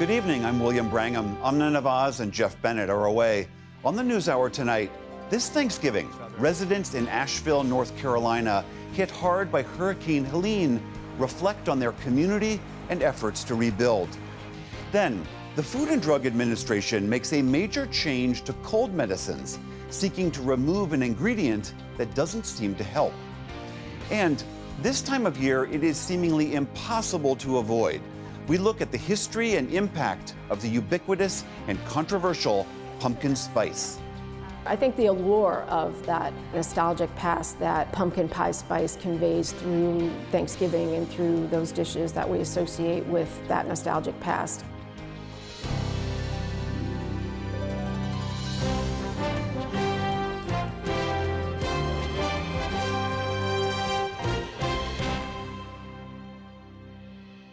Good evening, I'm William Brangham. Amna Nawaz and Jeff Bennett are away. On the News Hour tonight, this Thanksgiving, residents in Asheville, North Carolina, hit hard by Hurricane Helene, reflect on their community and efforts to rebuild. Then, the Food and Drug Administration makes a major change to cold medicines, seeking to remove an ingredient that doesn't seem to help. And this time of year, it is seemingly impossible to avoid. We look at the history and impact of the ubiquitous and controversial pumpkin spice. I think the allure of that nostalgic past that pumpkin pie spice conveys through Thanksgiving and through those dishes that we associate with that nostalgic past.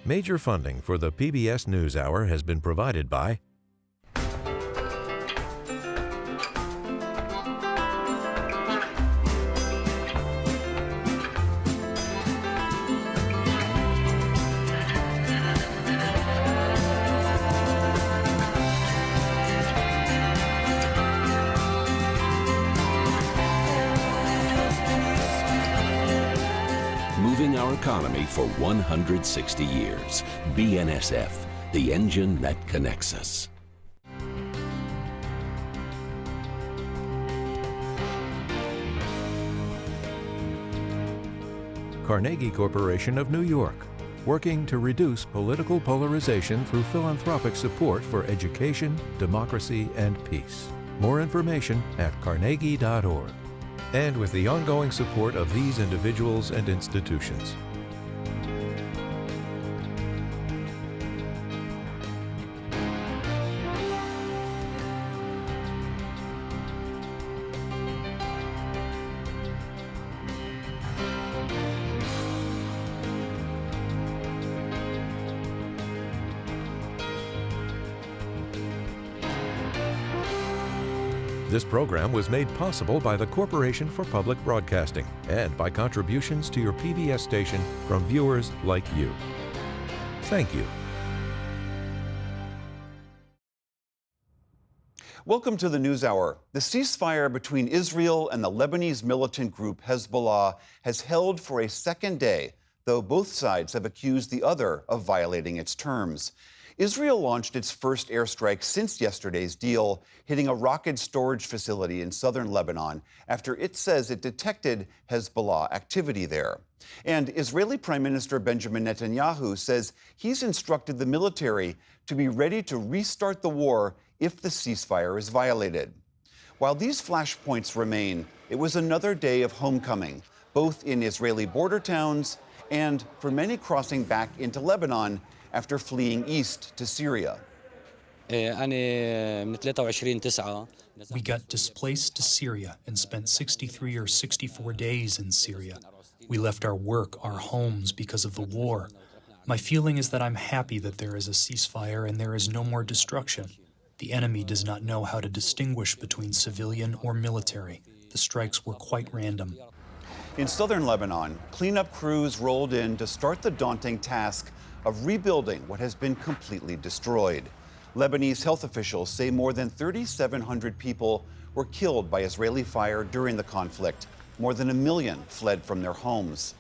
Major funding for the PBS News Hour has been provided by moving our economy for 160 years. BNSF, the engine that connects us. Carnegie Corporation of New York, working to reduce political polarization through philanthropic support for education, democracy, and peace. More information at carnegie.org. And with the ongoing support of these individuals and institutions. This program was made possible by the Corporation for Public Broadcasting and by contributions to your PBS station from viewers like you. Thank you. Welcome to the News Hour. The ceasefire between Israel and the Lebanese militant group Hezbollah has held for a second day, though both sides have accused the other of violating its terms. Israel launched its first airstrike since yesterday's deal, hitting a rocket storage facility in southern Lebanon after it says it detected Hezbollah activity there. And Israeli Prime Minister Benjamin Netanyahu says he's instructed the military to be ready to restart the war if the ceasefire is violated. While these flashpoints remain, it was another day of homecoming, both in Israeli border towns and for many crossing back into Lebanon after fleeing east to Syria. We got displaced to Syria and spent 63 or 64 days in Syria. We left our work, our homes because of the war. My feeling is that I'm happy that there is a ceasefire and there is no more destruction. The enemy does not know how to distinguish between civilian or military. The strikes were quite random. In southern Lebanon, cleanup crews rolled in to start the daunting task of rebuilding what has been completely destroyed. Lebanese health officials say more than 3,700 people were killed by Israeli fire during the conflict. More than 1 million fled from their homes.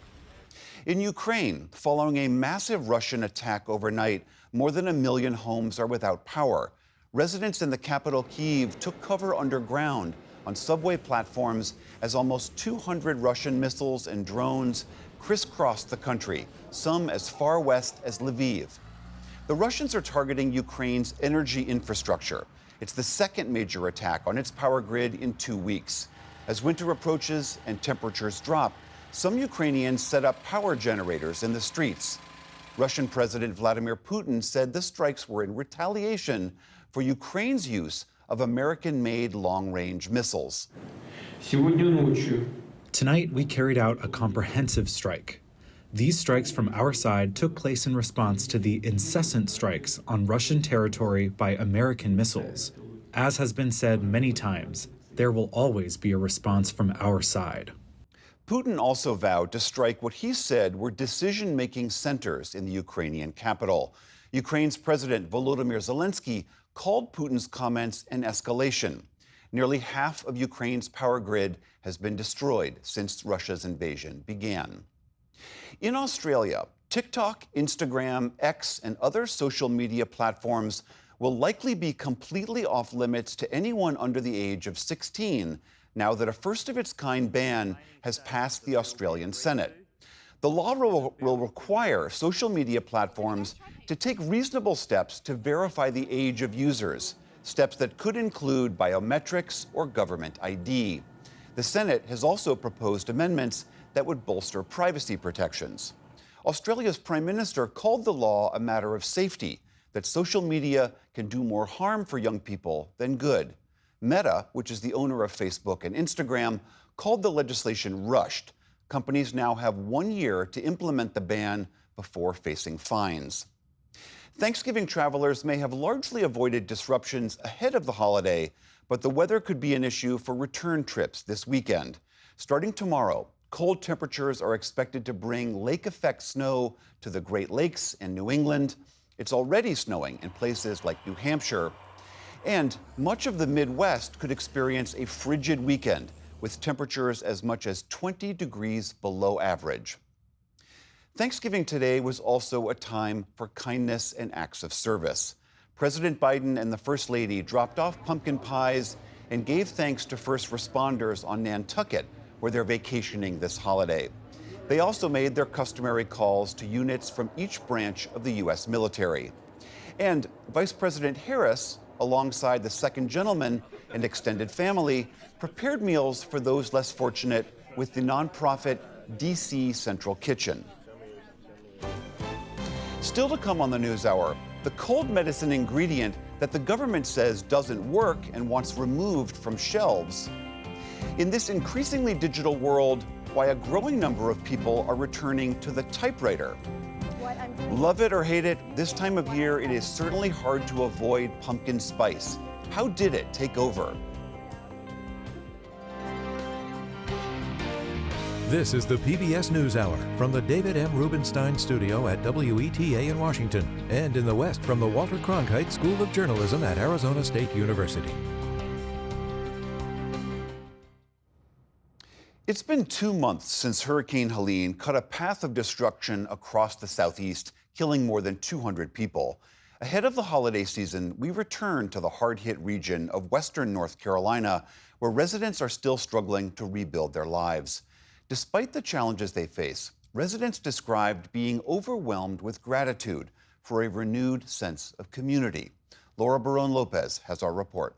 In Ukraine, following a massive Russian attack overnight, more than 1 million homes are without power. Residents in the capital, Kyiv, took cover underground on subway platforms as almost 200 Russian missiles and drones crisscrossed the country, some as far west as Lviv. The Russians are targeting Ukraine's energy infrastructure. It's the second major attack on its power grid in 2 weeks. As winter approaches and temperatures drop, some Ukrainians set up power generators in the streets. Russian President Vladimir Putin said the strikes were in retaliation for Ukraine's use of American-made long-range missiles. Tonight, we carried out a comprehensive strike. These strikes from our side took place in response to the incessant strikes on Russian territory by American missiles. As has been said many times, there will always be a response from our side. Putin also vowed to strike what he said were decision-making centers in the Ukrainian capital. Ukraine's President Volodymyr Zelensky called Putin's comments an escalation. Nearly half of Ukraine's power grid has been destroyed since Russia's invasion began. In Australia, TikTok, Instagram, X, and other social media platforms will likely be completely off limits to anyone under the age of 16 now that a first-of-its-kind ban has passed the Australian Senate. The law will require social media platforms to take reasonable steps to verify the age of users, steps that could include biometrics or government ID. The Senate has also proposed amendments that would bolster privacy protections. Australia's Prime Minister called the law a matter of safety, that social media can do more harm for young people than good. Meta, which is the owner of Facebook and Instagram, called the legislation rushed. Companies now have 1 year to implement the ban before facing fines. Thanksgiving travelers may have largely avoided disruptions ahead of the holiday, but the weather could be an issue for return trips this weekend. Starting tomorrow, cold temperatures are expected to bring lake-effect snow to the Great Lakes and New England. It's already snowing in places like New Hampshire. And much of the Midwest could experience a frigid weekend with temperatures as much as 20 degrees below average. Thanksgiving today was also a time for kindness and acts of service. President Biden and the First Lady dropped off pumpkin pies and gave thanks to first responders on Nantucket, where they're vacationing this holiday. They also made their customary calls to units from each branch of the U.S. military. And Vice President Harris, alongside the second gentleman and extended family, prepared meals for those less fortunate with the nonprofit D.C. Central Kitchen. Still to come on the News Hour, the cold medicine ingredient that the government says doesn't work and wants removed from shelves. In this increasingly digital world, why a growing number of people are returning to the typewriter. Love it or hate it, this time of year it is certainly hard to avoid pumpkin spice. How did it take over? This is the PBS News Hour from the David M. Rubenstein Studio at WETA in Washington, and in the West from the Walter Cronkite School of Journalism at Arizona State University. It's been 2 months since Hurricane Helene cut a path of destruction across the Southeast, killing more than 200 people. Ahead of the holiday season, we return to the hard-hit region of western North Carolina, where residents are still struggling to rebuild their lives. Despite the challenges they face, residents described being overwhelmed with gratitude for a renewed sense of community. Laura Barone-Lopez has our report.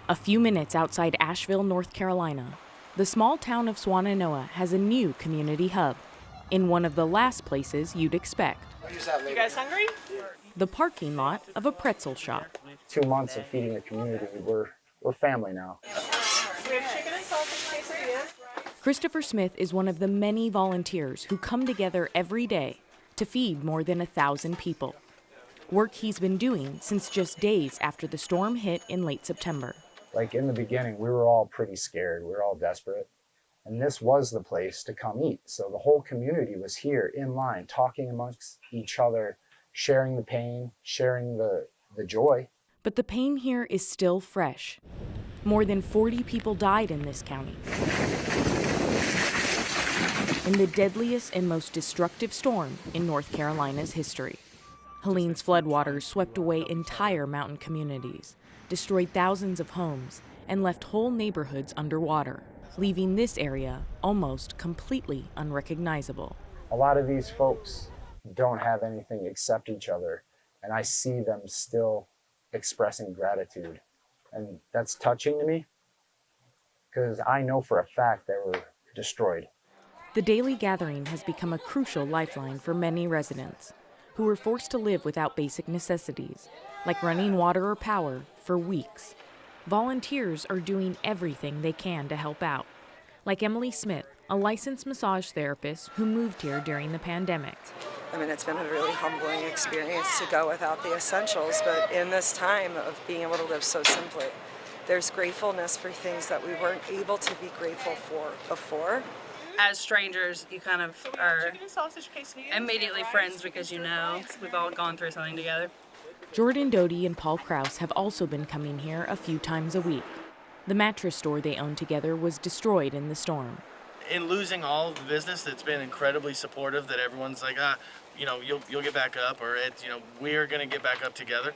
A few minutes outside Asheville, North Carolina, the small town of Swannanoa has a new community hub in one of the last places you'd expect. You guys hungry? The parking lot of a pretzel shop. 2 months of feeding the community. We're family now. We have chicken and sausage quesadillas. Christopher Smith is one of the many volunteers who come together every day to feed more than 1,000 people. Work he's been doing since just days after the storm hit in late September. Like in the beginning, we were all pretty scared. We were all desperate. And this was the place to come eat. So the whole community was here in line, talking amongst each other, sharing the pain, sharing the joy. But the pain here is still fresh. More than 40 people died in this county in the deadliest and most destructive storm in North Carolina's history. Helene's floodwaters swept away entire mountain communities, destroyed thousands of homes, and left whole neighborhoods underwater, leaving this area almost completely unrecognizable. A lot of these folks don't have anything except each other, and I see them still expressing gratitude. And that's touching to me, because I know for a fact they were destroyed. The daily gathering has become a crucial lifeline for many residents who were forced to live without basic necessities, like running water or power, for weeks. Volunteers are doing everything they can to help out, like Emily Smith, a licensed massage therapist who moved here during the pandemic. I mean, it's been a really humbling experience to go without the essentials, but in this time of being able to live so simply, there's gratefulness for things that we weren't able to be grateful for before. as strangers, you kind of are immediately friends because you know we've all gone through something together. Jordan Doty and Paul Krause have also been coming here a few times a week. The mattress store they owned together was destroyed in the storm. In losing all of the business, that's been incredibly supportive, that everyone's like, you'll get back up, or we're going to get back up together.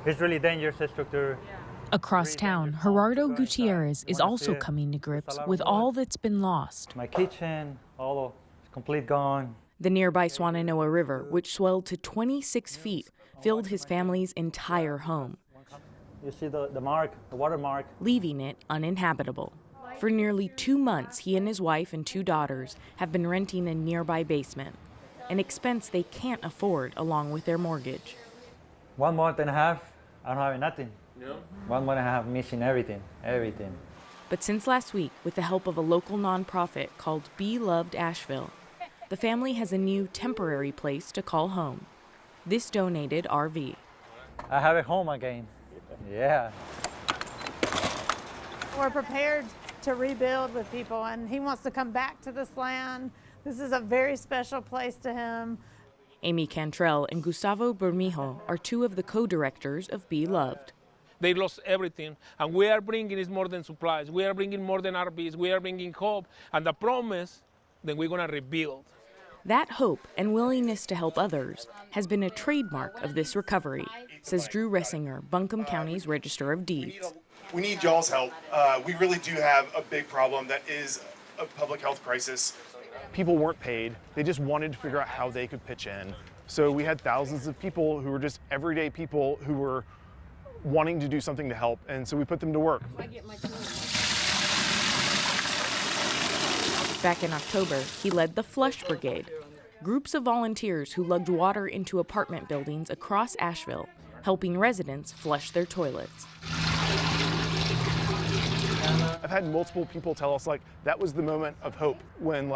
It's really dangerous structure. Across town, Gerardo Gutierrez is also coming to grips with all that's been lost. My kitchen, all complete gone. The nearby Swannanoa River, which swelled to 26 feet, filled his family's entire home. You see the watermark. Leaving it uninhabitable. For nearly 2 months, he and his wife and 2 daughters have been renting a nearby basement, an expense they can't afford along with their mortgage. 1 month and a half, I don't have nothing. Yeah. 1 month and a half, missing everything. But since last week, with the help of a local nonprofit called Be Loved Asheville, the family has a new temporary place to call home. This donated RV. I have a home again. Yeah. We're prepared to rebuild with people, and he wants to come back to this land. This is a very special place to him. Amy Cantrell and Gustavo Bermijo are 2 of the co-directors of Be Loved. They lost everything, and we are bringing is more than supplies. We are bringing more than RVs. We are bringing hope, and the promise that we're going to rebuild. That hope and willingness to help others has been a trademark of this recovery, says Drew Ressinger, Buncombe County's Register of Deeds. We need y'all's help. We really do have a big problem that is a public health crisis. People weren't paid. They just wanted to figure out how they could pitch in. So we had thousands of people who were just everyday people who were wanting to do something to help, and so we put them to work. Back in October, he led the Flush Brigade, groups of volunteers who lugged water into apartment buildings across Asheville, helping residents flush their toilets. I've had multiple people tell us that was the moment of hope when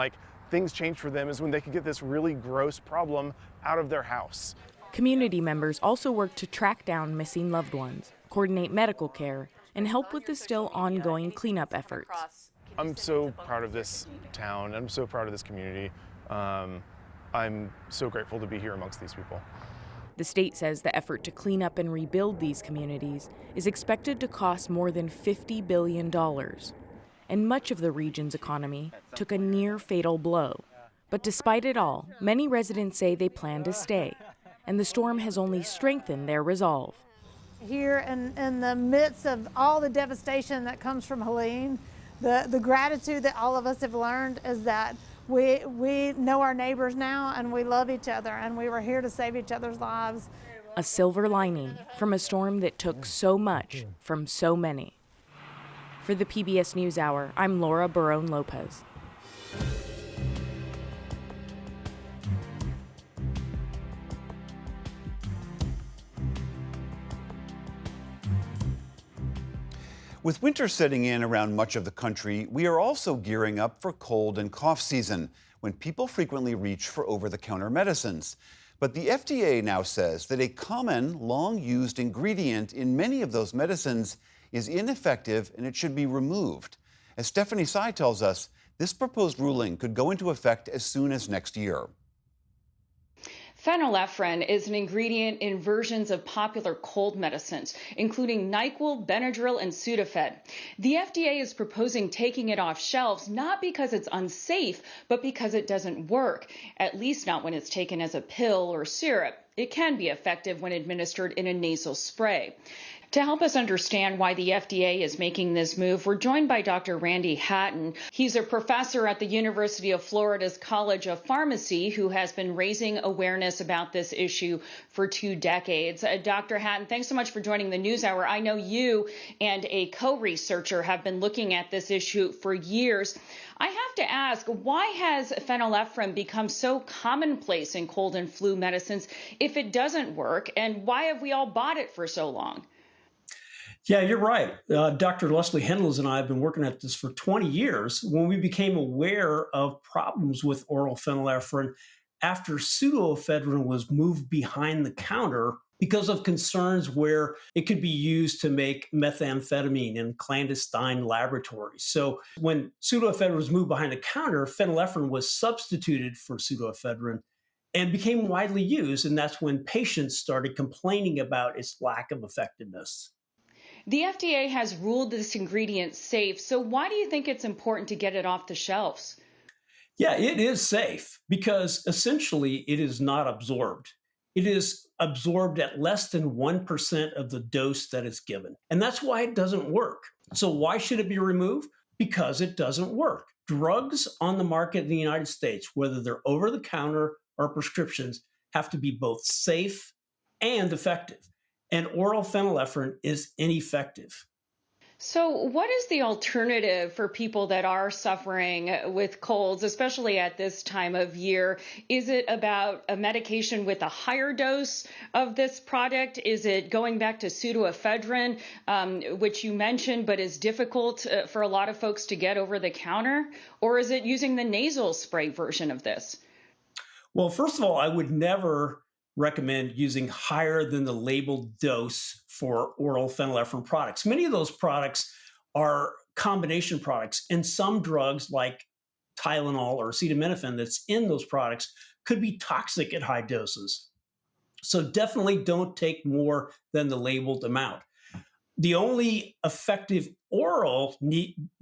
things changed for them, is when they could get this really gross problem out of their house. Community members also work to track down missing loved ones, coordinate medical care, and help with the still ongoing cleanup efforts. I'm so proud of this town. I'm so proud of this community. I'm so grateful to be here amongst these people. The state says the effort to clean up and rebuild these communities is expected to cost more than $50 billion. And much of the region's economy took a near-fatal blow. But despite it all, many residents say they plan to stay, and the storm has only strengthened their resolve. Here in the midst of all the devastation that comes from Helene, the gratitude that all of us have learned is that we know our neighbors now, and we love each other, and we were here to save each other's lives. A silver lining from a storm that took so much from so many. For the PBS News Hour, I'm Laura Barone-Lopez. With winter setting in around much of the country, we are also gearing up for cold and cough season, when people frequently reach for over-the-counter medicines. But the FDA now says that a common, long-used ingredient in many of those medicines is ineffective and it should be removed. As Stephanie Tsai tells us, this proposed ruling could go into effect as soon as next year. Phenylephrine is an ingredient in versions of popular cold medicines, including NyQuil, Benadryl, and Sudafed. The FDA is proposing taking it off shelves, not because it's unsafe, but because it doesn't work, at least not when it's taken as a pill or syrup. It can be effective when administered in a nasal spray. To help us understand why the FDA is making this move, we're joined by Dr. Randy Hatton. He's a professor at the University of Florida's College of Pharmacy who has been raising awareness about this issue for 2 decades. Dr. Hatton, thanks so much for joining the News Hour. I know you and a co-researcher have been looking at this issue for years. I have to ask, why has phenylephrine become so commonplace in cold and flu medicines if it doesn't work, and why have we all bought it for so long? Yeah, you're right. Dr. Leslie Hendels and I have been working at this for 20 years. When we became aware of problems with oral phenylephrine after pseudoephedrine was moved behind the counter because of concerns where it could be used to make methamphetamine in clandestine laboratories. So when pseudoephedrine was moved behind the counter, phenylephrine was substituted for pseudoephedrine and became widely used. And that's when patients started complaining about its lack of effectiveness. The FDA has ruled this ingredient safe. So why do you think it's important to get it off the shelves? Yeah, it is safe because essentially it is not absorbed. It is absorbed at less than 1% of the dose that is given. And that's why it doesn't work. So why should it be removed? Because it doesn't work. Drugs on the market in the United States, whether they're over the counter or prescriptions, have to be both safe and effective. And oral phenylephrine is ineffective. So what is the alternative for people that are suffering with colds, especially at this time of year? Is it about a medication with a higher dose of this product? Is it going back to pseudoephedrine, which you mentioned, but is difficult for a lot of folks to get over the counter? Or is it using the nasal spray version of this? Well, first of all, I would never recommend using higher than the labeled dose for oral phenylephrine products. Many of those products are combination products, and some drugs like Tylenol or acetaminophen that's in those products could be toxic at high doses. So definitely don't take more than the labeled amount. The only effective oral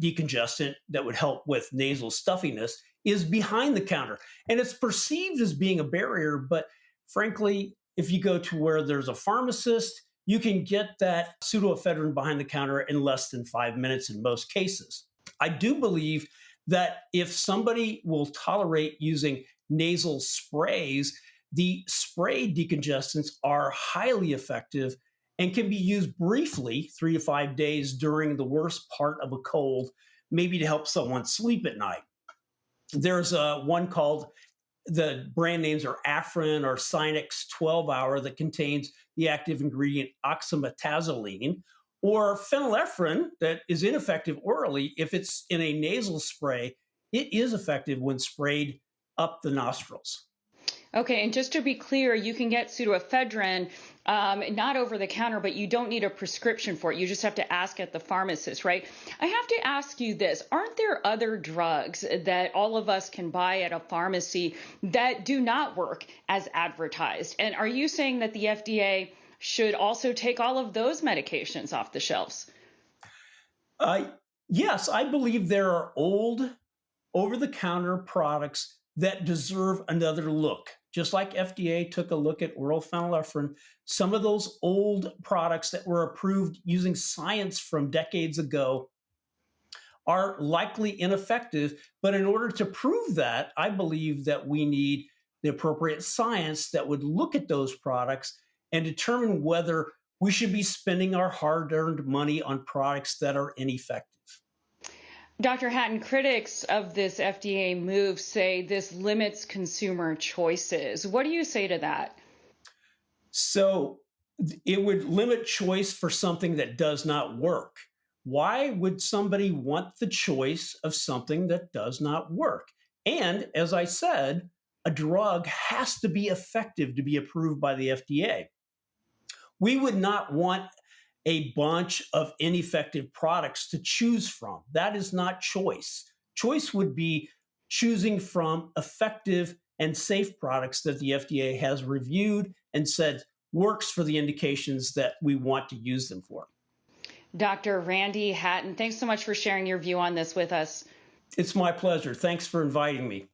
decongestant that would help with nasal stuffiness is behind the counter. And it's perceived as being a barrier, but frankly, if you go to where there's a pharmacist, you can get that pseudoephedrine behind the counter in less than 5 minutes in most cases. I do believe that if somebody will tolerate using nasal sprays, the spray decongestants are highly effective and can be used briefly, 3 to 5 days during the worst part of a cold, maybe to help someone sleep at night. There's one called, the brand names are Afrin or Sinex 12-hour that contains the active ingredient oxymetazoline, or phenylephrine that is ineffective orally. If it's in a nasal spray, it is effective when sprayed up the nostrils. Okay, and just to be clear, you can get pseudoephedrine not over the counter, but you don't need a prescription for it. You just have to ask at the pharmacist, right? I have to ask you this. Aren't there other drugs that all of us can buy at a pharmacy that do not work as advertised? And are you saying that the FDA should also take all of those medications off the shelves? Yes, I believe there are old over-the-counter products that deserve another look. Just like FDA took a look at oral phenylephrine, some of those old products that were approved using science from decades ago are likely ineffective. But in order to prove that, I believe that we need the appropriate science that would look at those products and determine whether we should be spending our hard-earned money on products that are ineffective. Dr. Hatton, critics of this FDA move say this limits consumer choices. What do you say to that? So it would limit choice for something that does not work. Why would somebody want the choice of something that does not work? And as I said, a drug has to be effective to be approved by the FDA. We would not want a bunch of ineffective products to choose from. That is not choice. Choice would be choosing from effective and safe products that the FDA has reviewed and said works for the indications that we want to use them for. Dr. Randy Hatton, thanks so much for sharing your view on this with us. It's my pleasure. Thanks for inviting me.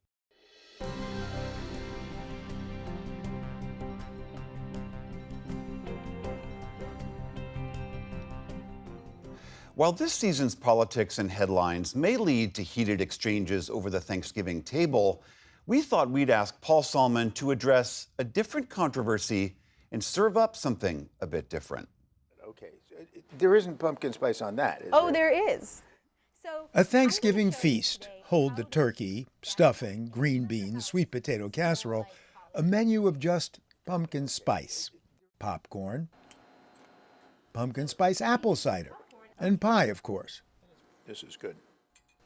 While this season's politics and headlines may lead to heated exchanges over the Thanksgiving table, we thought we'd ask Paul Salmon to address a different controversy and serve up something a bit different. Okay, there isn't pumpkin spice on that, is Oh, there? there is. So a Thanksgiving feast. Hold the turkey, stuffing, green beans, sweet potato casserole, a menu of just pumpkin spice, popcorn, pumpkin spice apple cider, and pie, of course. This is good.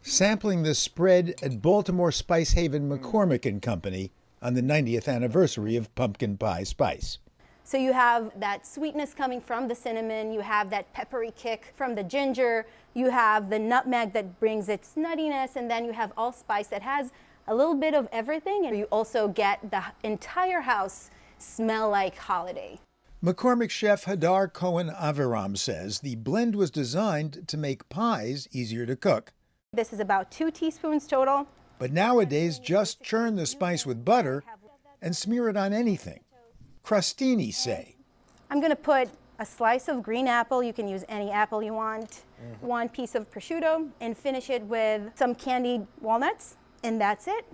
Sampling the spread at Baltimore Spice Haven McCormick & Company, on the 90th anniversary of pumpkin pie spice. So you have that sweetness coming from the cinnamon, you have that peppery kick from the ginger, you have the nutmeg that brings its nuttiness, and then you have allspice that has a little bit of everything, and you also get the entire house smell like holiday. McCormick chef Hadar Cohen Aviram says the blend was designed to make pies easier to cook. This is about 2 teaspoons total. But nowadays, just churn the spice with butter and smear it on anything. Crostini say. I'm going to put a slice of green apple. You can use any apple you want. 1 piece of prosciutto, and finish it with some candied walnuts, and that's it.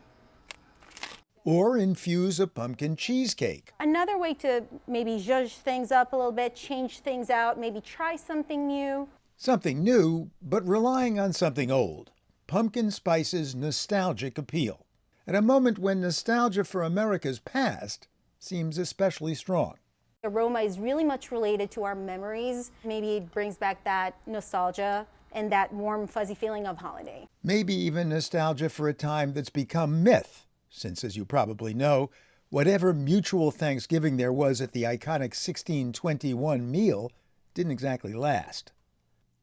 Or infuse a pumpkin cheesecake. Another way to maybe zhuzh things up a little bit, change things out, maybe try something new. Something new, but relying on something old. Pumpkin spice's nostalgic appeal. At a moment when nostalgia for America's past seems especially strong. Aroma is really much related to our memories. Maybe it brings back that nostalgia and that warm, fuzzy feeling of holiday. Maybe even nostalgia for a time that's become myth, since, as you probably know, whatever mutual Thanksgiving there was at the iconic 1621 meal didn't exactly last.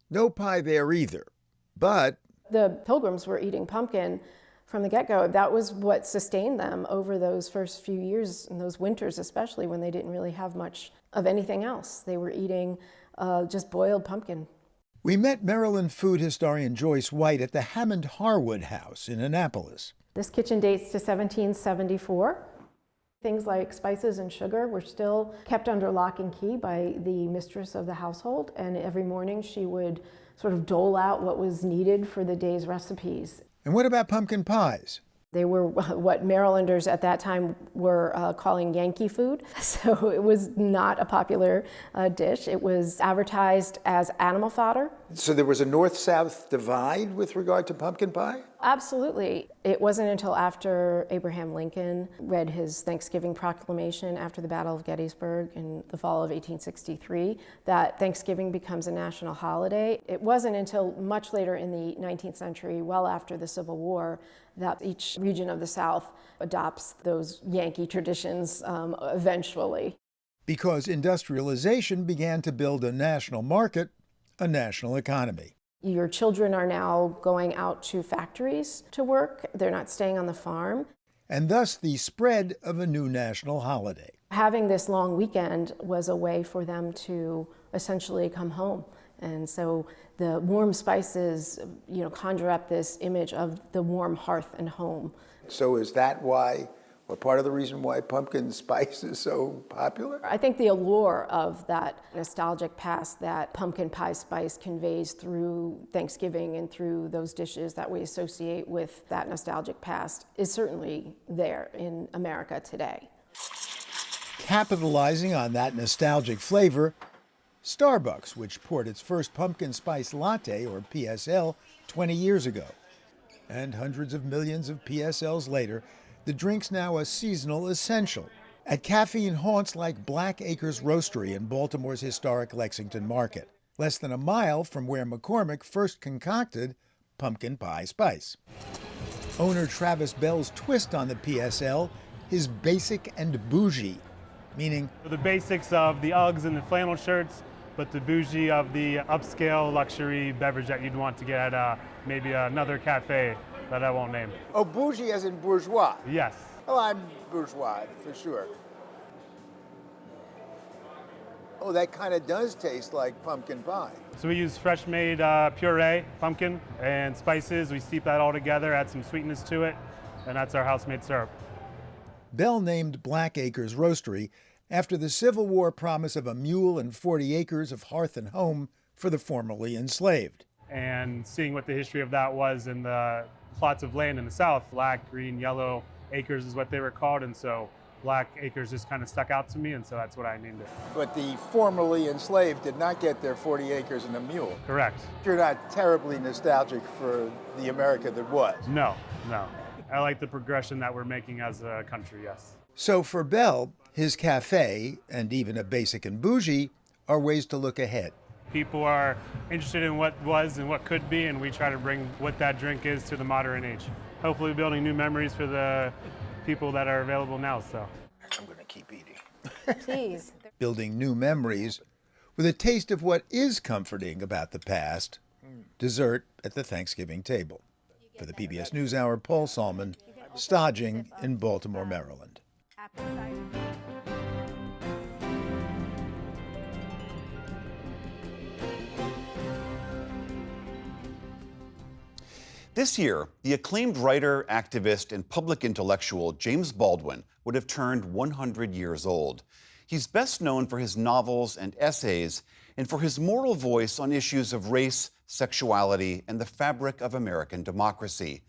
No pie there either, but the Pilgrims were eating pumpkin from the get-go. That was what sustained them over those first few years, and those winters especially, when they didn't really have much of anything else. They were eating just boiled pumpkin. We met Maryland food historian Joyce White at the Hammond Harwood House in Annapolis. This kitchen dates to 1774. Things like spices and sugar were still kept under lock and key by the mistress of the household, and every morning she would sort of dole out what was needed for the day's recipes. And what about pumpkin pies? They were what Marylanders at that time were calling Yankee food, so it was not a popular dish. It was advertised as animal fodder. So there was a north-south divide with regard to pumpkin pie? Absolutely. It wasn't until after Abraham Lincoln read his Thanksgiving proclamation after the Battle of Gettysburg in the fall of 1863 that Thanksgiving becomes a national holiday. It wasn't until much later in the 19th century, well after the Civil War, that each region of the South adopts those Yankee traditions eventually. Because industrialization began to build a national market, a national economy. Your children are now going out to factories to work. They're not staying on the farm. And thus the spread of a new national holiday. Having this long weekend was a way for them to essentially come home. And so the warm spices, conjure up this image of the warm hearth and home. So is that why, or part of the reason why pumpkin spice is so popular? I think the allure of that nostalgic past that pumpkin pie spice conveys through Thanksgiving and through those dishes that we associate with that nostalgic past is certainly there in America today. Capitalizing on that nostalgic flavor, Starbucks, which poured its first pumpkin spice latte, or PSL, 20 years ago. And hundreds of millions of PSLs later, the drink's now a seasonal essential at caffeine haunts like Black Acres Roastery in Baltimore's historic Lexington Market, less than a mile from where McCormick first concocted pumpkin pie spice. Owner Travis Bell's twist on the PSL is basic and bougie, meaning the basics of the Uggs and the flannel shirts, but the bougie of the upscale luxury beverage that you'd want to get at maybe another cafe that I won't name. Oh, bougie as in bourgeois? Yes. Oh, I'm bourgeois, for sure. Oh, that kind of does taste like pumpkin pie. So we use fresh made puree, pumpkin, and spices. We steep that all together, add some sweetness to it, and that's our house-made syrup. Bell named Black Acres Roastery after the Civil War promise of a mule and 40 acres of hearth and home for the formerly enslaved. And seeing what the history of that was in the plots of land in the South, black, green, yellow acres is what they were called, and so Black Acres just kind of stuck out to me, and so that's what I named it. But the formerly enslaved did not get their 40 acres and a mule. Correct. You're not terribly nostalgic for the America that was. No. I like the progression that we're making as a country, yes. So for Bell, his cafe, and even a basic and bougie, are ways to look ahead. People are interested in what was and what could be, and we try to bring what that drink is to the modern age. Hopefully building new memories for the people that are available now. So I'm going to keep eating. Please. Building new memories with a taste of what is comforting about the past. Dessert at the Thanksgiving table. For the PBS News Hour, Paul Salmon, staging in Baltimore, Maryland. This year, the acclaimed writer, activist, and public intellectual James Baldwin would have turned 100 years old. He's best known for his novels and essays and for his moral voice on issues of race, sexuality, and the fabric of American democracy.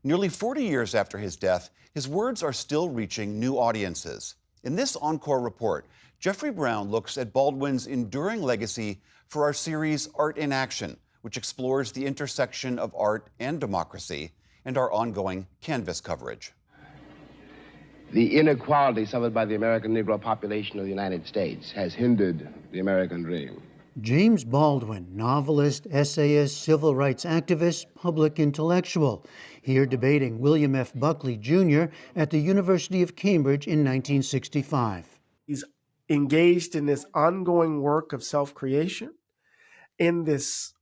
Nearly 40 years after his death, his words are still reaching new audiences. In this Encore report, Jeffrey Brown looks at Baldwin's enduring legacy for our series Art in Action, which explores the intersection of art and democracy, and our ongoing Canvas coverage. The inequality suffered by the American Negro population of the United States has hindered the American dream. James Baldwin, novelist, essayist, civil rights activist, public intellectual, here debating William F. Buckley, Jr. at the University of Cambridge in 1965. He's engaged in this ongoing work of self-creation, in this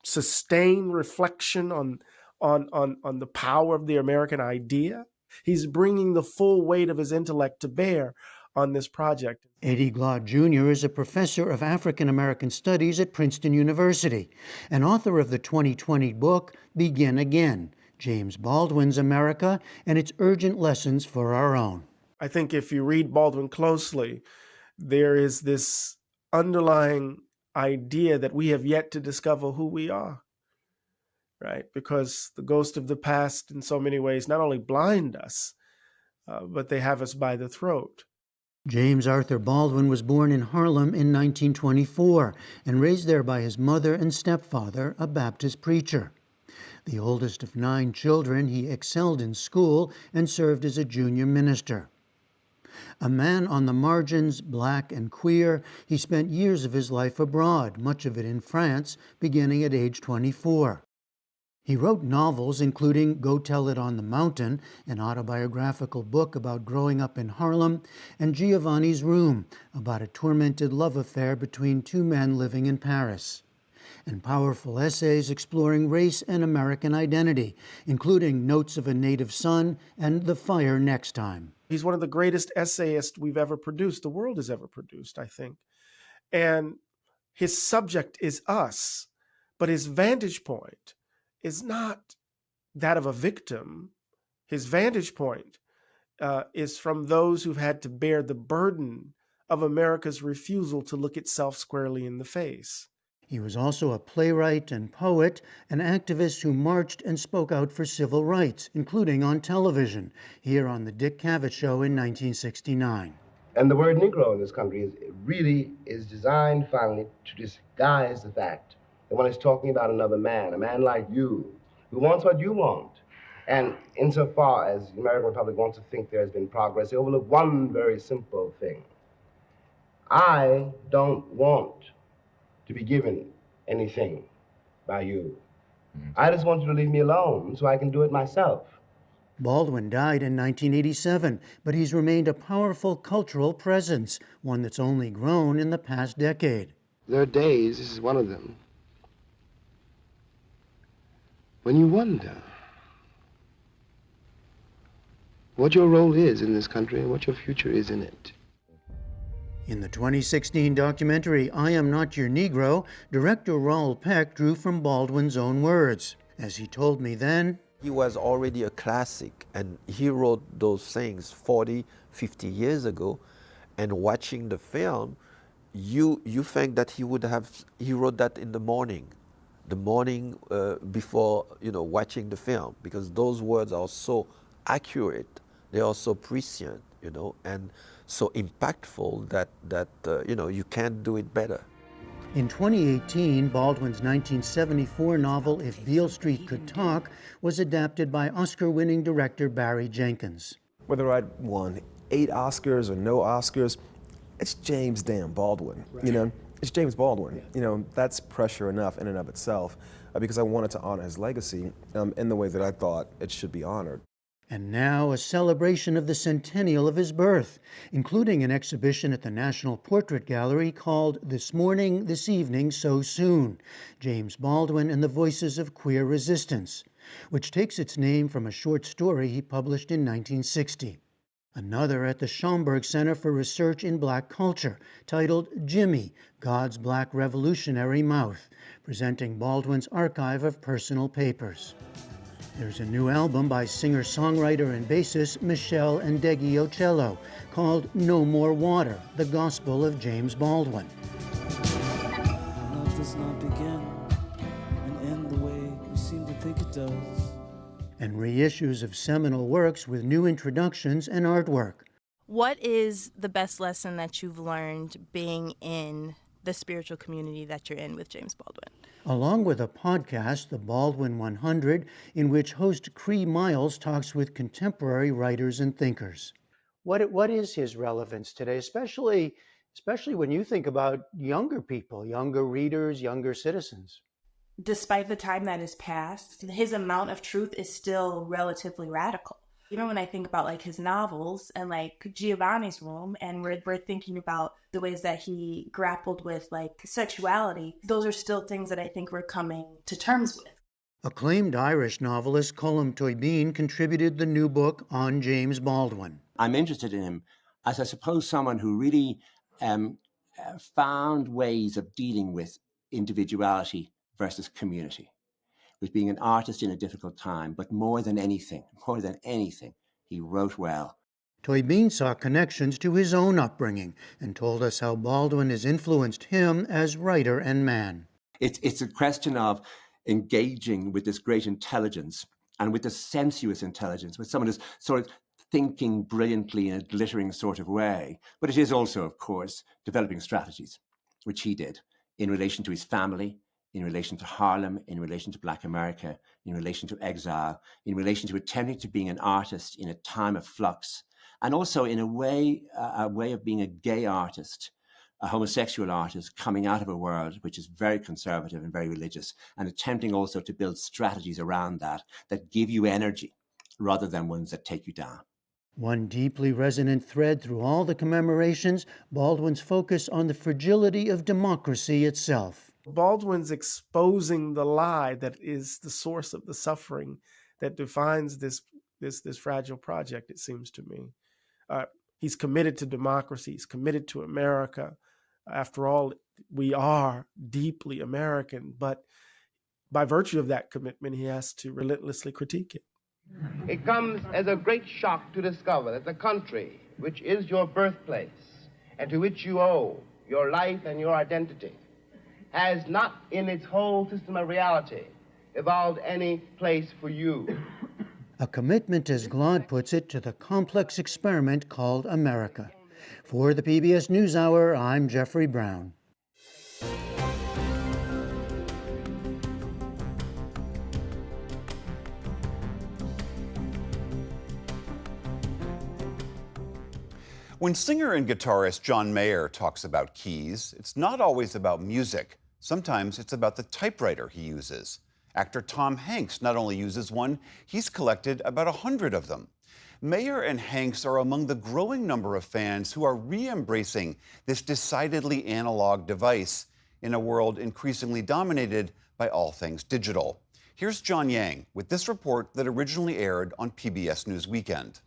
sustained reflection on the power of the American idea. He's bringing the full weight of his intellect to bear on this project. Eddie Glaude Jr. is a professor of African American Studies at Princeton University and author of the 2020 book, Begin Again, James Baldwin's America and its urgent lessons for our own. I think if you read Baldwin closely, there is this underlying idea that we have yet to discover who we are, right? Because the ghosts of the past in so many ways not only blind us, but they have us by the throat. James Arthur Baldwin was born in Harlem in 1924 and raised there by his mother and stepfather, a Baptist preacher. The oldest of 9 children, he excelled in school and served as a junior minister. A man on the margins, black and queer, he spent years of his life abroad, much of it in France, beginning at age 24. He wrote novels including Go Tell It on the Mountain, an autobiographical book about growing up in Harlem, and Giovanni's Room, about a tormented love affair between 2 men living in Paris, and powerful essays exploring race and American identity, including Notes of a Native Son and The Fire Next Time. He's one of the greatest essayists we've ever produced, the world has ever produced, I think. And his subject is us, but his vantage point is not that of a victim. His vantage point is from those who've had to bear the burden of America's refusal to look itself squarely in the face. He was also a playwright and poet, an activist who marched and spoke out for civil rights, including on television, here on The Dick Cavett Show in 1969. And the word Negro in this country really is designed finally to disguise the fact that one is talking about another man, a man like you, who wants what you want. And insofar as the American Republic wants to think there has been progress, they overlook one very simple thing. I don't want to be given anything by you. I just want you to leave me alone so I can do it myself. Baldwin died in 1987, but he's remained a powerful cultural presence, one that's only grown in the past decade. There are days, this is one of them, when you wonder what your role is in this country and what your future is in it. In the 2016 documentary, I Am Not Your Negro, director Raoul Peck drew from Baldwin's own words. As he told me then, he was already a classic, and he wrote those things 40, 50 years ago, and watching the film, you think that he wrote that in the morning before, watching the film, because those words are so accurate, they are so prescient, and so impactful that you can't do it better. In 2018, Baldwin's 1974 novel If Beale Street Could Talk was adapted by Oscar-winning director Barry Jenkins. Whether I'd won 8 Oscars or no Oscars, it's James damn Baldwin, Right. It's James Baldwin. That's pressure enough in and of itself, because I wanted to honor his legacy in the way that I thought it should be honored. And now a celebration of the centennial of his birth, including an exhibition at the National Portrait Gallery called This Morning, This Evening, So Soon, James Baldwin and the Voices of Queer Resistance, which takes its name from a short story he published in 1960. Another at the Schomburg Center for Research in Black Culture, titled Jimmy, God's Black Revolutionary Mouth, presenting Baldwin's archive of personal papers. There's a new album by singer-songwriter and bassist Michelle Ndegeocello called No More Water, the Gospel of James Baldwin. Love does not begin and end the way we seem to think it does. And reissues of seminal works with new introductions and artwork. What is the best lesson that you've learned being in the spiritual community that you're in with James Baldwin? Along with a podcast, The Baldwin 100, in which host Cree Miles talks with contemporary writers and thinkers. What is his relevance today, especially when you think about younger people, younger readers, younger citizens? Despite the time that has passed, his amount of truth is still relatively radical. Even when I think about like his novels and like Giovanni's Room, and we're thinking about the ways that he grappled with like sexuality, those are still things that I think we're coming to terms with. Acclaimed Irish novelist Colm Tóibín contributed the new book on James Baldwin. I'm interested in him as, I suppose, someone who really found ways of dealing with individuality versus community, with being an artist in a difficult time, but more than anything, he wrote well. Tóibín saw connections to his own upbringing and told us how Baldwin has influenced him as writer and man. It's a question of engaging with this great intelligence and with this sensuous intelligence, with someone who's sort of thinking brilliantly in a glittering sort of way. But it is also, of course, developing strategies, which he did in relation to his family, in relation to Harlem, in relation to Black America, in relation to exile, in relation to attempting to being an artist in a time of flux, and also in a way of being a gay artist, a homosexual artist coming out of a world which is very conservative and very religious, and attempting also to build strategies around that give you energy rather than ones that take you down. One deeply resonant thread through all the commemorations, Baldwin's focus on the fragility of democracy itself. Baldwin's exposing the lie that is the source of the suffering that defines this fragile project, it seems to me. He's committed to democracy. He's committed to America. After all, we are deeply American, but by virtue of that commitment, he has to relentlessly critique it. It comes as a great shock to discover that the country, which is your birthplace and to which you owe your life and your identity, has not in its whole system of reality evolved any place for you. A commitment, as Glaude puts it, to the complex experiment called America. For the PBS News Hour, I'm Jeffrey Brown. When singer and guitarist John Mayer talks about keys, it's not always about music. Sometimes it's about the typewriter he uses. Actor Tom Hanks not only uses one, he's collected about 100 of them. Mayer and Hanks are among the growing number of fans who are re-embracing this decidedly analog device in a world increasingly dominated by all things digital. Here's John Yang with this report that originally aired on PBS News Weekend.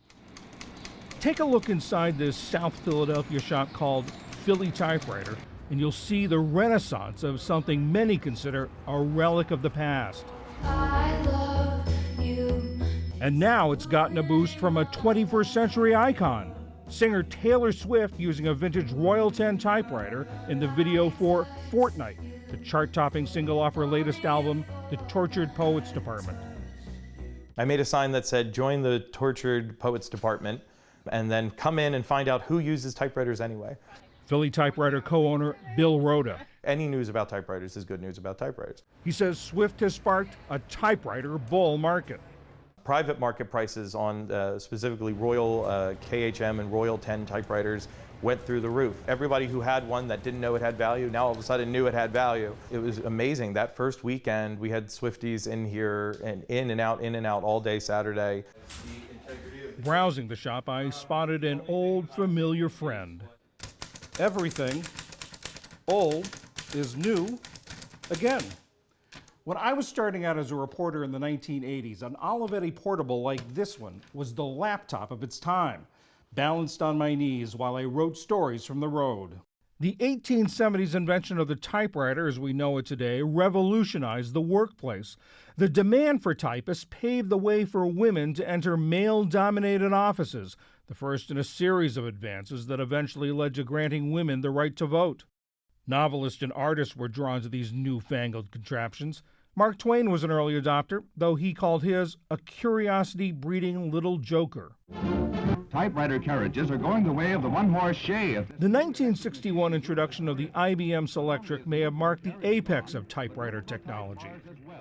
Take a look inside this South Philadelphia shop called Philly Typewriter, and you'll see the renaissance of something many consider a relic of the past. I love you. And now it's gotten a boost from a 21st century icon, singer Taylor Swift using a vintage Royal 10 typewriter in the video for Fortnight, the chart-topping single off her latest album, The Tortured Poets Department. I made a sign that said, "Join the Tortured Poets Department," and then come in and find out who uses typewriters anyway. Philly Typewriter co-owner Bill Rhoda. Any news about typewriters is good news about typewriters. He says Swift has sparked a typewriter bull market. Private market prices on specifically Royal KHM and Royal 10 typewriters went through the roof. Everybody who had one that didn't know it had value now all of a sudden knew it had value. It was amazing. That first weekend we had Swifties in here and in and out all day Saturday. Browsing the shop, I spotted an old familiar friend. Everything old is new again. When I was starting out as a reporter in the 1980s, an Olivetti portable like this one was the laptop of its time, balanced on my knees while I wrote stories from the road. The 1870s invention of the typewriter as we know it today revolutionized the workplace. The demand for typists paved the way for women to enter male-dominated offices, the first in a series of advances that eventually led to granting women the right to vote. Novelists and artists were drawn to these newfangled contraptions. Mark Twain was an early adopter, though he called his a curiosity-breeding little joker. Typewriter carriages are going the way of the one-horse shay. The 1961 introduction of the IBM Selectric may have marked the apex of typewriter technology.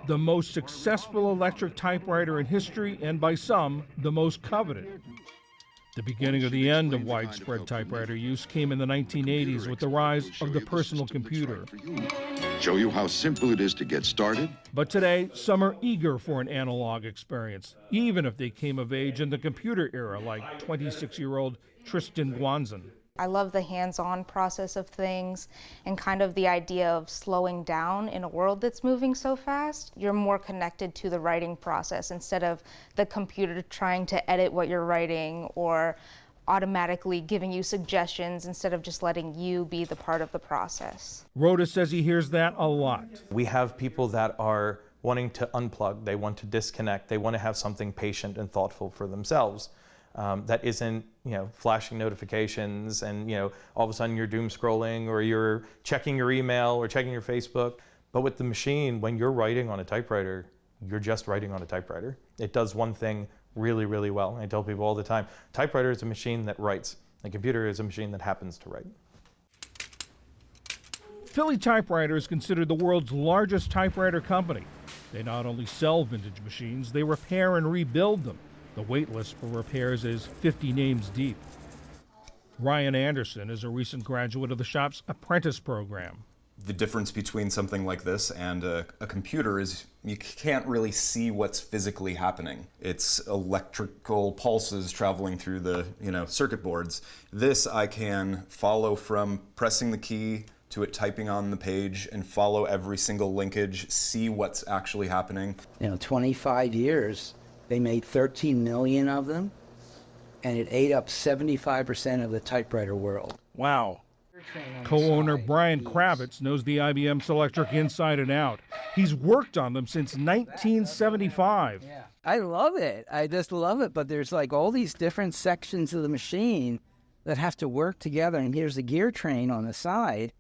The most successful electric typewriter in history, and by some, the most coveted. The beginning of the end of widespread typewriter use came in the 1980s with the rise of the personal computer. Show you how simple it is to get started. But today, some are eager for an analog experience, even if they came of age in the computer era, like 26-year-old Tristan Guanzin. I love the hands-on process of things and kind of the idea of slowing down in a world that's moving so fast. You're more connected to the writing process instead of the computer trying to edit what you're writing or automatically giving you suggestions instead of just letting you be the part of the process. Rhoda says he hears that a lot. We have people that are wanting to unplug, they want to disconnect, they want to have something patient and thoughtful for themselves. That isn't, flashing notifications and, all of a sudden you're doom scrolling or you're checking your email or checking your Facebook. But with the machine, when you're writing on a typewriter, you're just writing on a typewriter. It does one thing really, really well. I tell people all the time, typewriter is a machine that writes. A computer is a machine that happens to write. Philly Typewriter is considered the world's largest typewriter company. They not only sell vintage machines, they repair and rebuild them. The wait list for repairs is 50 names deep. Ryan Anderson is a recent graduate of the shop's apprentice program. The difference between something like this and a computer is you can't really see what's physically happening. It's electrical pulses traveling through the circuit boards. This I can follow from pressing the key to it typing on the page and follow every single linkage, see what's actually happening. 25 years. They made 13 million of them, and it ate up 75% of the typewriter world. Wow. Co-owner Brian Kravitz knows the IBM Selectric inside and out. He's worked on them since 1975. I love it. I just love it, but there's like all these different sections of the machine that have to work together, and here's a gear train on the side,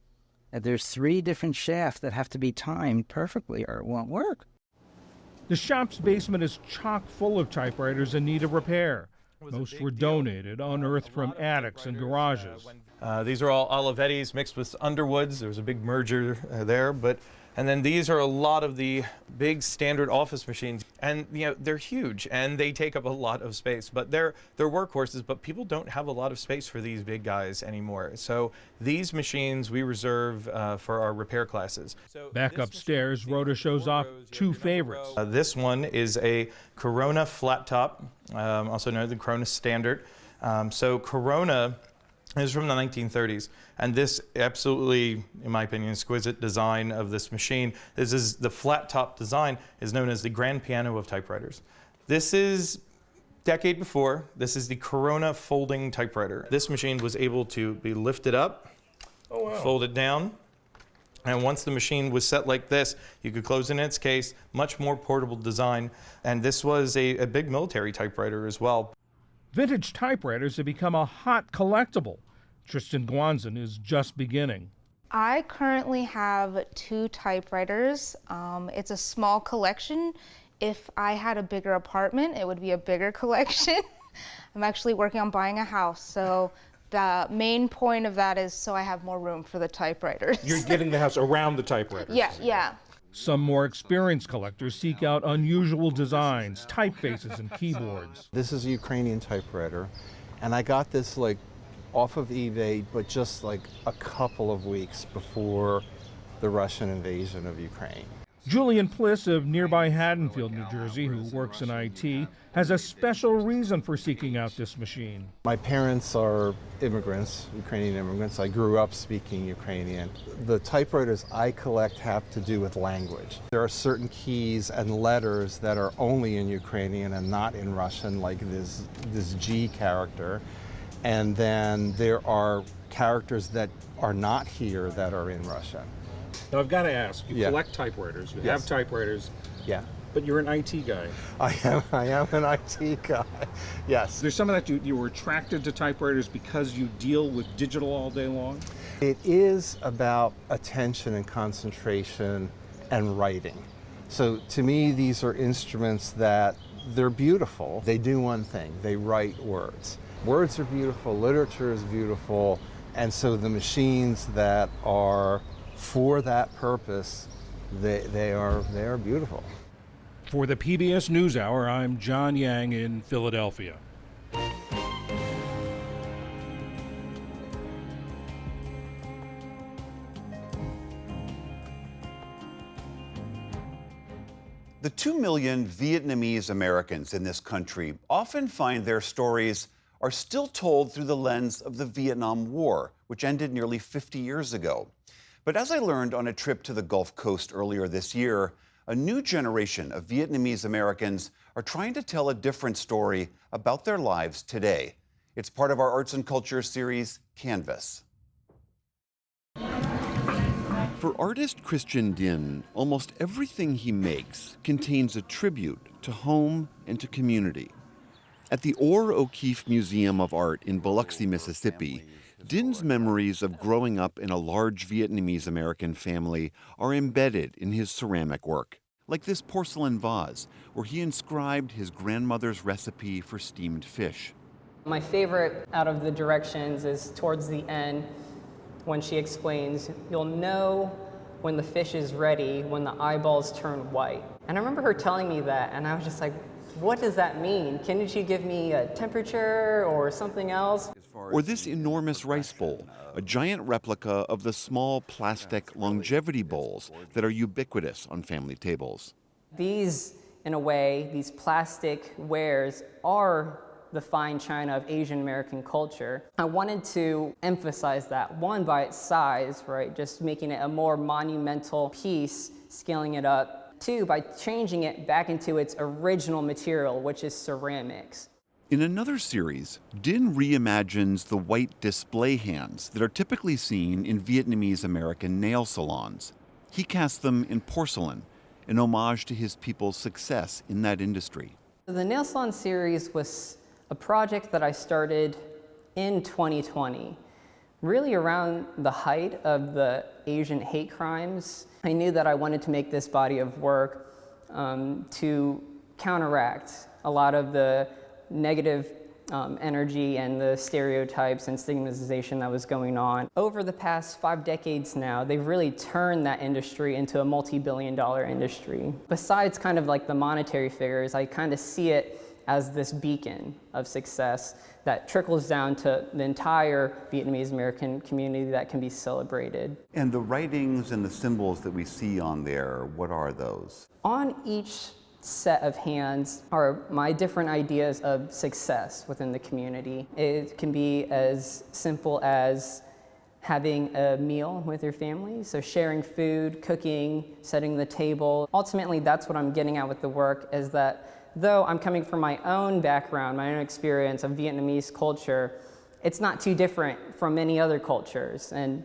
and there's 3 different shafts that have to be timed perfectly or it won't work. The shop's basement is chock full of typewriters in need of repair. Most were donated, unearthed from attics and garages. These are all Olivettis mixed with Underwoods. There was a big merger there, and then these are a lot of the big standard office machines, and they're huge and they take up a lot of space. But they're workhorses. But people don't have a lot of space for these big guys anymore. So these machines we reserve for our repair classes. Back upstairs, Rhoda shows off 2 favorites. This one is a Corona flat top, also known as the Corona Standard. So Corona is from the 1930s, and this absolutely, in my opinion, exquisite design of this machine. This is the flat top design is known as the grand piano of typewriters. This is decade before. This is the Corona folding typewriter. This machine was able to be lifted up, folded down, and once the machine was set like this, you could close in its case, much more portable design, and this was a big military typewriter as well. Vintage typewriters have become a hot collectible. Tristan Guanzin is just beginning. I currently have 2 typewriters. It's a small collection. If I had a bigger apartment, it would be a bigger collection. I'm actually working on buying a house, so the main point of that is so I have more room for the typewriters. You're getting the house around the typewriters. Yeah. Some more experienced collectors seek out unusual designs, typefaces, and keyboards. This is a Ukrainian typewriter, and I got this off of eBay, but just a couple of weeks before the Russian invasion of Ukraine. Julian Pliss of nearby Haddonfield, New Jersey, who works in IT, has a special reason for seeking out this machine. My parents are immigrants, Ukrainian immigrants. I grew up speaking Ukrainian. The typewriters I collect have to do with language. There are certain keys and letters that are only in Ukrainian and not in Russian, like this G character. And then there are characters that are not here that are in Russian. Now, I've got to ask, you collect typewriters, you have typewriters, but you're an IT guy. I am an IT guy, yes. There's some of that you were attracted to typewriters because you deal with digital all day long? It is about attention and concentration and writing. So to me, these are instruments that they're beautiful. They do one thing, they write words. Words are beautiful, literature is beautiful, and so the machines that are for that purpose, they are beautiful. For the PBS News Hour, I'm John Yang in Philadelphia. The 2 million Vietnamese Americans in this country often find their stories are still told through the lens of the Vietnam War, which ended nearly 50 years ago. But as I learned on a trip to the Gulf Coast earlier this year, a new generation of Vietnamese Americans are trying to tell a different story about their lives today. It's part of our Arts and Culture series, Canvas. For artist Christian Dinh, almost everything he makes contains a tribute to home and to community. At the Orr O'Keefe Museum of Art in Biloxi, Mississippi, Dinh's memories of growing up in a large Vietnamese-American family are embedded in his ceramic work, like this porcelain vase, where he inscribed his grandmother's recipe for steamed fish. My favorite out of the directions is towards the end when she explains, "You'll know when the fish is ready when the eyeballs turn white." And I remember her telling me that, and I was just like, what does that mean? Can she give me a temperature or something else? Or this enormous rice bowl, a giant replica of the small plastic longevity bowls that are ubiquitous on family tables. These, in a way, these plastic wares are the fine china of Asian American culture. I wanted to emphasize that, one, by its size, right, just making it a more monumental piece, scaling it up. Two, by changing it back into its original material, which is ceramics. In another series, Dinh reimagines the white display hands that are typically seen in Vietnamese-American nail salons. He casts them in porcelain, an homage to his people's success in that industry. The nail salon series was a project that I started in 2020, really around the height of the Asian hate crimes. I knew that I wanted to make this body of work to counteract a lot of the negative energy and the stereotypes and stigmatization that was going on. Over the past 5 decades now, they've really turned that industry into a multi-billion-dollar industry. Besides kind of like the monetary figures, I kind of see it as this beacon of success that trickles down to the entire Vietnamese-American community that can be celebrated. And the writings and the symbols that we see on there, what are those? On each set of hands are my different ideas of success within the community. It can be as simple as having a meal with your family, so sharing food, cooking, setting the table. Ultimately, that's what I'm getting at with the work, is that though I'm coming from my own background, my own experience of Vietnamese culture, it's not too different from many other cultures. And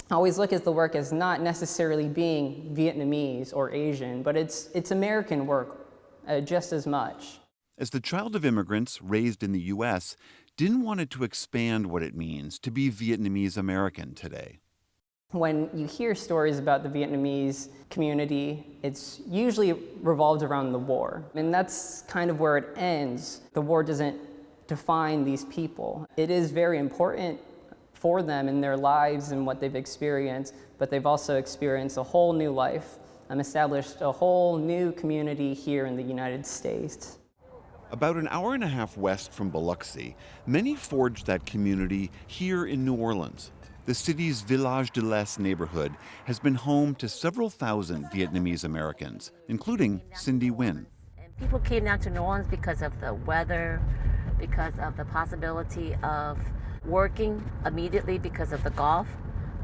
I always look at the work as not necessarily being Vietnamese or Asian, but it's American work just as much. As the child of immigrants raised in the U.S., Dinh wanted to expand what it means to be Vietnamese-American today. When you hear stories about the Vietnamese community, it's usually revolved around the war. And that's kind of where it ends. The war doesn't define these people. It is very important for them in their lives and what they've experienced, but they've also experienced a whole new life and established a whole new community here in the United States. About an hour and a half west from Biloxi, many forged that community here in New Orleans. The city's Village de l'Est neighborhood has been home to several thousand Vietnamese Americans, including Cindy Nguyen. People came down to New Orleans because of the weather, because of the possibility of working immediately because of the Gulf.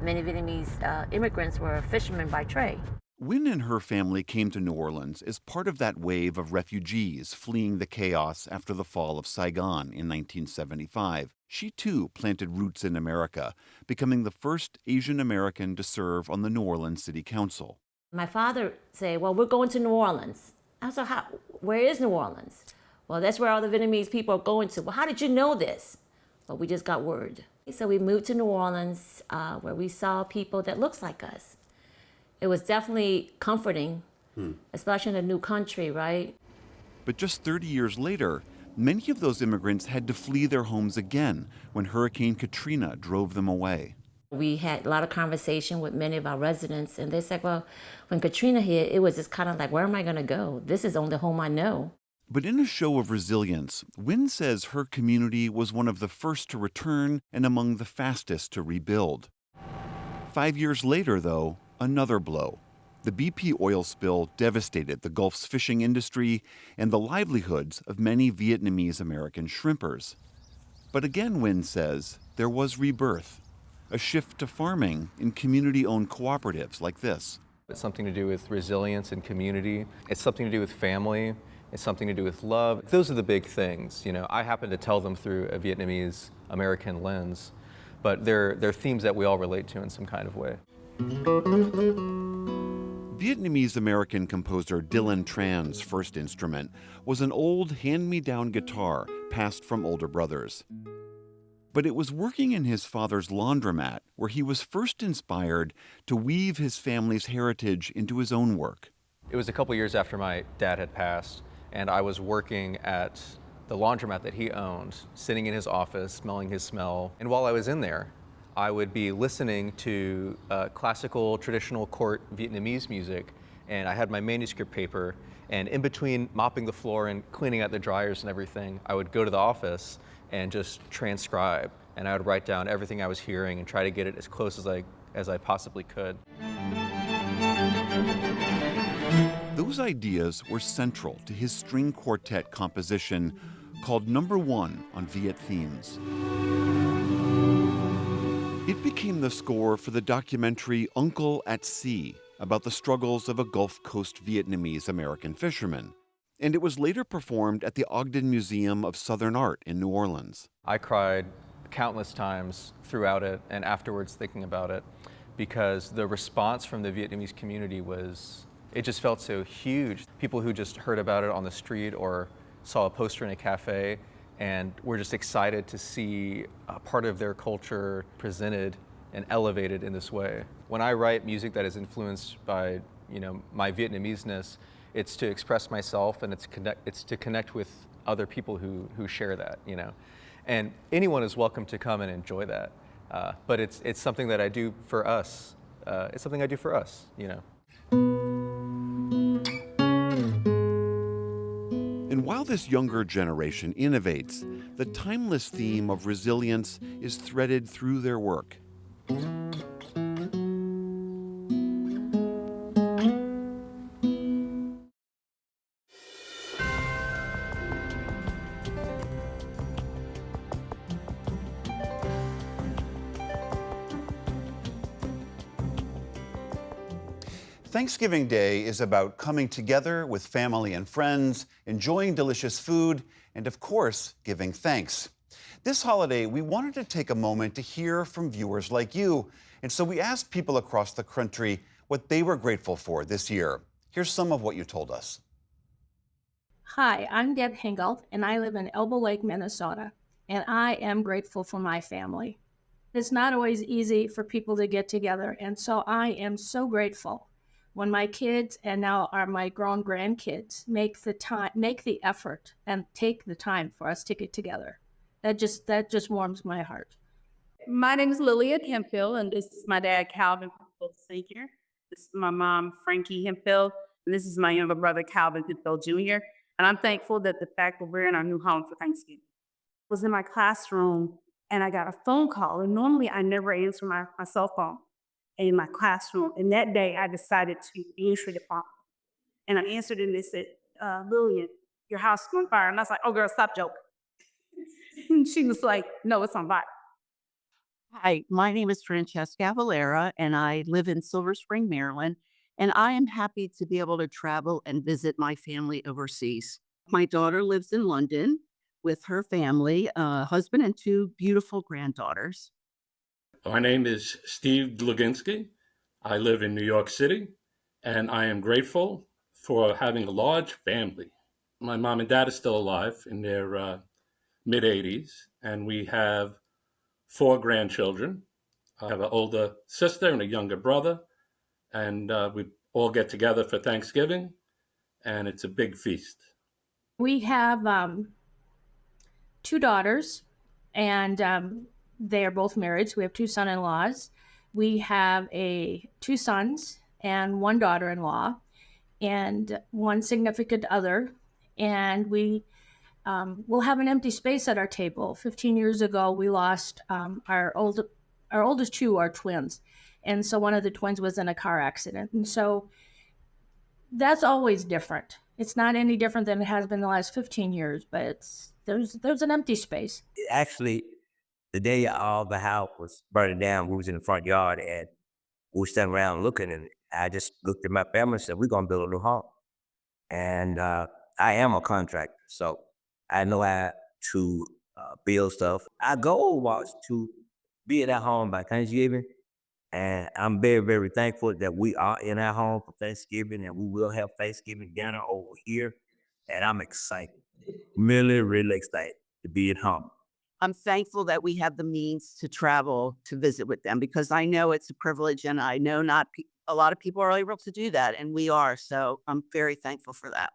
Many Vietnamese immigrants were fishermen by trade. Nguyen and her family came to New Orleans as part of that wave of refugees fleeing the chaos after the fall of Saigon in 1975. She too planted roots in America, becoming the first Asian American to serve on the New Orleans City Council. My father said, well, we're going to New Orleans. I said, where is New Orleans? Well, that's where all the Vietnamese people are going to. Well, how did you know this? Well, we just got word. So we moved to New Orleans, where we saw people that looks like us. It was definitely comforting, especially in a new country, right? But just 30 years later, many of those immigrants had to flee their homes again when Hurricane Katrina drove them away. We had a lot of conversation with many of our residents, and they said, well, when Katrina hit, it was just kind of like, where am I going to go? This is the only home I know. But in a show of resilience, Nguyen says her community was one of the first to return and among the fastest to rebuild. 5 years later, though, another blow. The BP oil spill devastated the Gulf's fishing industry and the livelihoods of many Vietnamese-American shrimpers. But again, Nguyen says, there was rebirth, a shift to farming in community-owned cooperatives like this. It's something to do with resilience and community. It's something to do with family. It's something to do with love. Those are the big things. You know, I happen to tell them through a Vietnamese-American lens, but they're themes that we all relate to in some kind of way. Vietnamese-American composer Dylan Tran's first instrument was an old hand-me-down guitar passed from older brothers. But it was working in his father's laundromat where he was first inspired to weave his family's heritage into his own work. It was a couple years after my dad had passed, and I was working at the laundromat that he owned, sitting in his office, smelling his smell. And while I was in there, I would be listening to classical, traditional court Vietnamese music, and I had my manuscript paper, and in between mopping the floor and cleaning out the dryers and everything, I would go to the office and just transcribe, and I would write down everything I was hearing and try to get it as close as I possibly could. Those ideas were central to his string quartet composition called Number One on Viet Themes. It became the score for the documentary Uncle at Sea about the struggles of a Gulf Coast Vietnamese-American fisherman. And it was later performed at the Ogden Museum of Southern Art in New Orleans. I cried countless times throughout it and afterwards thinking about it because the response from the Vietnamese community it just felt so huge. People who just heard about it on the street or saw a poster in a cafe and were just excited to see a part of their culture presented and elevated in this way. When I write music that is influenced by, my Vietnamese-ness, it's to express myself and it's to connect with other people who share that, And anyone is welcome to come and enjoy that. But it's something that I do for us. It's something I do for us, And while this younger generation innovates, the timeless theme of resilience is threaded through their work. Thanksgiving Day is about coming together with family and friends, enjoying delicious food, and of course, giving thanks. This holiday, we wanted to take a moment to hear from viewers like you, and so we asked people across the country what they were grateful for this year. Here's some of what you told us. Hi, I'm Deb Hengel, and I live in Elbow Lake, Minnesota, and I am grateful for my family. It's not always easy for people to get together, and so I am so grateful when my kids and now are my grown grandkids make the effort and take the time for us to get together. That just warms my heart. My name is Lillian Hemphill, and this is my dad, Calvin Hemphill Sr. This is my mom, Frankie Hemphill, and this is my younger brother, Calvin Hemphill Jr. And I'm thankful that the fact that we're in our new home for Thanksgiving. I was in my classroom and I got a phone call. And normally I never answer my cell phone in my classroom. And that day I decided to answer the phone. And I answered it and they said, Lillian, your house is on fire. And I was like, oh girl, stop joking. And she was like, no, it's on fire. Hi, my name is Francesca Valera, and I live in Silver Spring, Maryland. And I am happy to be able to travel and visit my family overseas. My daughter lives in London with her family, husband, and two beautiful granddaughters. My name is Steve Dluginski. I live in New York City, and I am grateful for having a large family. My mom and dad are still alive in their mid-80s, and we have 4 grandchildren. I have an older sister and a younger brother, and we all get together for Thanksgiving, and it's a big feast. We have 2 daughters, and they are both married, so we have 2 son-in-laws. We have 2 sons and 1 daughter-in-law and 1 significant other, and we will have an empty space at our table. 15 years ago, we lost our oldest 2 are twins, and so one of the twins was in a car accident, and so that's always different. It's not any different than it has been the last 15 years, but there's an empty space. Actually, the day all the house was burning down, we was in the front yard and we were standing around looking, and I just looked at my family and said, we're going to build a new home. And I am a contractor, so I know how to build stuff. Our goal was to be at our home by Thanksgiving, and I'm very, very thankful that we are in our home for Thanksgiving, and we will have Thanksgiving dinner over here, and I'm excited, really, really excited to be at home. I'm thankful that we have the means to travel to visit with them, because I know it's a privilege, and I know not a lot of people are able to do that, and we are. So I'm very thankful for that.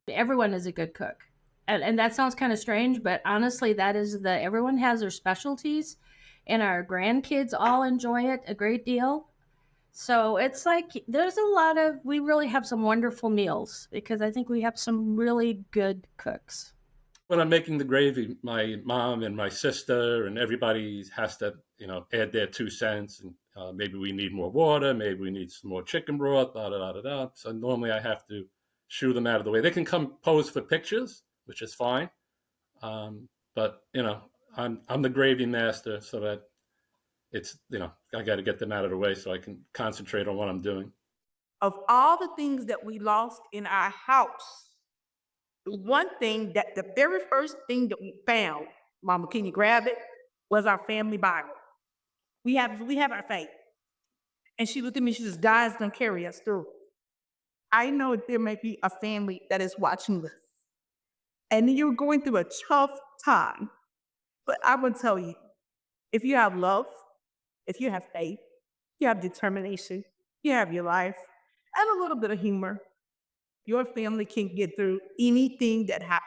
Everyone is a good cook. And that sounds kind of strange, but honestly, that is everyone has their specialties, and our grandkids all enjoy it a great deal. So it's like we really have some wonderful meals, because I think we have some really good cooks. When I'm making the gravy, my mom and my sister and everybody has to, add their 2 cents. And maybe we need more water, maybe we need some more chicken broth, da-da-da-da-da. So normally I have to shoo them out of the way. They can come pose for pictures, which is fine. But, I'm the gravy master, so that it's, I got to get them out of the way so I can concentrate on what I'm doing. Of all the things that we lost in our house, the very first thing that we found, Mama, can you grab it, was our family Bible. We have our faith. And she looked at me, she says, God's gonna carry us through. I know there may be a family that is watching this, and you're going through a tough time. But I'm gonna tell you, if you have love, if you have faith, you have determination, you have your life, and a little bit of humor, your family can get through anything that happens.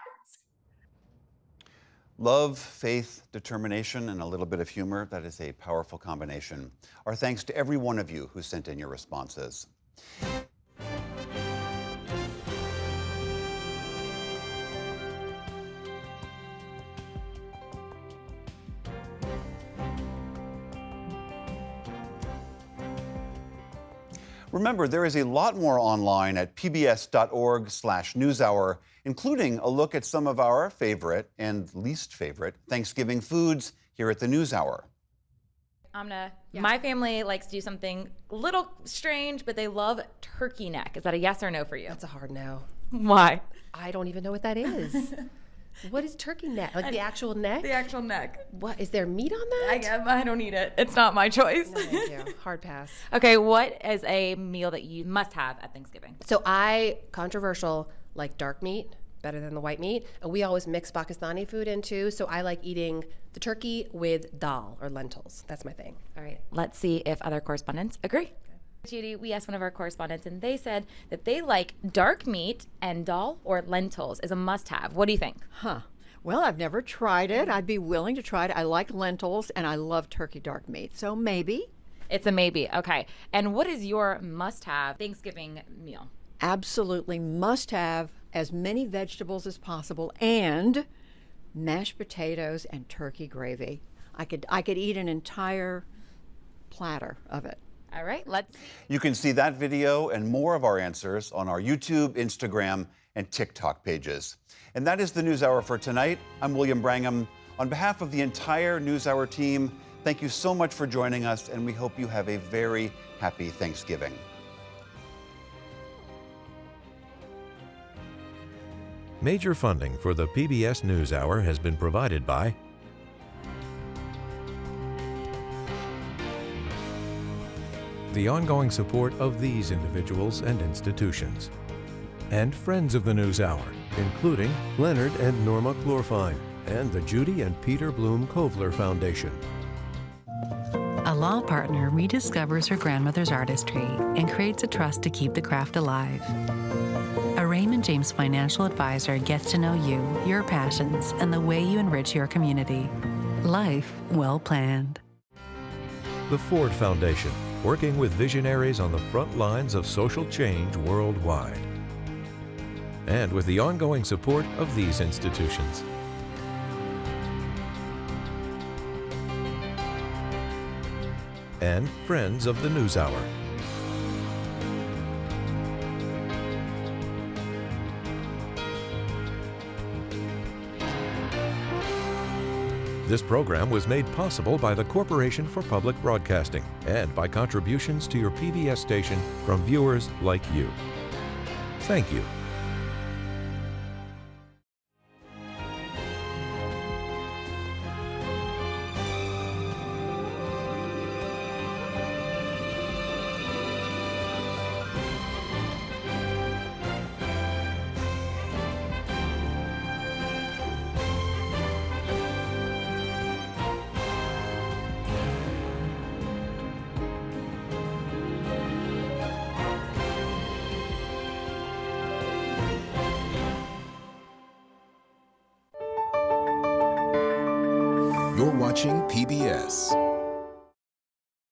Love, faith, determination, and a little bit of humor. That is a powerful combination. Our thanks to every one of you who sent in your responses. Remember, there is a lot more online at pbs.org/newshour, including a look at some of our favorite and least favorite Thanksgiving foods here at the NewsHour. My family likes to do something a little strange, but they love turkey neck. Is that a yes or no for you? That's a hard no. Why? I don't even know what that is. What is turkey neck? Like the actual neck? The actual neck. What, is there meat on that? I don't eat it. It's not my choice. No, thank you. Hard pass. Okay, what is a meal that you must have at Thanksgiving? So controversial, like dark meat, better than the white meat. And we always mix Pakistani food in too. So I like eating the turkey with dal or lentils. That's my thing. All right, let's see if other correspondents agree. Judy, we asked one of our correspondents, and they said that they like dark meat, and dal or lentils is a must-have. What do you think? Well, I've never tried it. I'd be willing to try it. I like lentils, and I love turkey dark meat, so maybe. It's a maybe. Okay. And what is your must-have Thanksgiving meal? Absolutely must have as many vegetables as possible and mashed potatoes and turkey gravy. I could eat an entire platter of it. All right, let's. You can see that video and more of our answers on our YouTube, Instagram, and TikTok pages. And that is the NewsHour for tonight. I'm William Brangham. On behalf of the entire NewsHour team, thank you so much for joining us, and we hope you have a very happy Thanksgiving. Major funding for the PBS NewsHour has been provided by the ongoing support of these individuals and institutions, and friends of the NewsHour, including Leonard and Norma Chlorfine, and the Judy and Peter Bloom Kovler Foundation. A law partner rediscovers her grandmother's artistry and creates a trust to keep the craft alive. A Raymond James financial advisor gets to know you, your passions, and the way you enrich your community. Life well planned. The Ford Foundation, working with visionaries on the front lines of social change worldwide. And with the ongoing support of these institutions. And friends of the NewsHour. This program was made possible by the Corporation for Public Broadcasting and by contributions to your PBS station from viewers like you. Thank you. You're watching PBS.